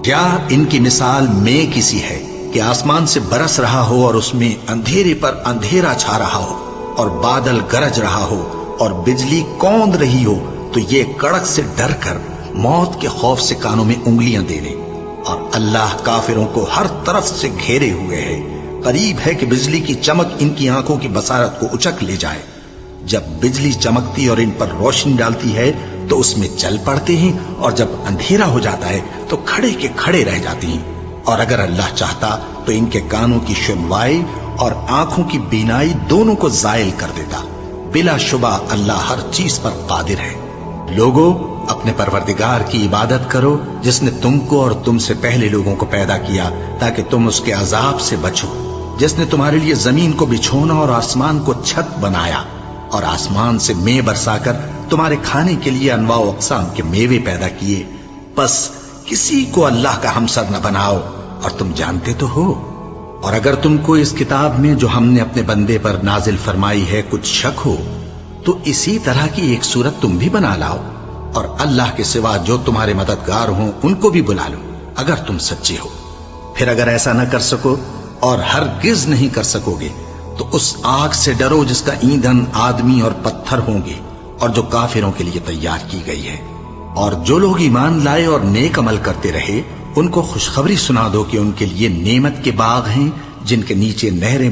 کیا ان کی مثال میں کسی ہے کہ آسمان سے برس رہا ہو اور اس میں اندھیرے پر اندھیرا چھا رہا ہو اور بادل گرج رہا ہو اور بجلی کوند رہی ہو تو یہ کڑک سے ڈر کر موت کے خوف سے کانوں میں انگلیاں دے لے. اور اللہ کافروں کو ہر طرف سے گھیرے ہوئے ہے. قریب ہے کہ بجلی کی چمک ان کی آنکھوں کی بصارت کو اچک لے جائے. جب بجلی چمکتی اور ان پر روشنی ڈالتی ہے تو اس میں چل پڑتے ہیں، اور جب اندھیرا ہو جاتا ہے تو کھڑے کے کھڑے رہ جاتے ہیں. اور اگر اللہ چاہتا تو ان کے کانوں کی سنوائی اور آنکھوں کی بینائی دونوں کو زائل کر دیتا. بلا شبہ اللہ ہر چیز پر قادر ہے. لوگو، اپنے پروردگار کی عبادت کرو جس نے تم کو اور تم سے پہلے لوگوں کو پیدا کیا تاکہ تم اس کے عذاب سے بچو. جس نے تمہارے لیے زمین کو بچھونا اور آسمان کو چھت بنایا اور آسمان سے مے برسا کر تمہارے کھانے کے لیے انواع و اقسام کے میوے پیدا کیے. بس کسی کو اللہ کا ہمسر نہ بناؤ، اور تم جانتے تو ہو. اور اگر تم کو اس کتاب میں جو ہم نے اپنے بندے پر نازل فرمائی ہے کچھ شک ہو تو اسی طرح کی ایک صورت تم بھی بنا لاؤ، اور اللہ کے سوا جو تمہارے مددگار ہوں ان کو بھی بلا لو اگر تم سچے ہو. پھر اگر ایسا نہ کر سکو اور ہرگز نہیں کر سکو گے تو اس آگ سے ڈرو جس کا ایندھن آدمی اور پتھر ہوں گے اور جو کافروں کے لیے تیار کی گئی ہے. اور جو لوگ ایمان لائے اور نیک عمل کرتے رہے ان کو خوشخبری سنا دو کہ ان کے لیے نعمت کے باغ ہیں جن کے نیچے نہریں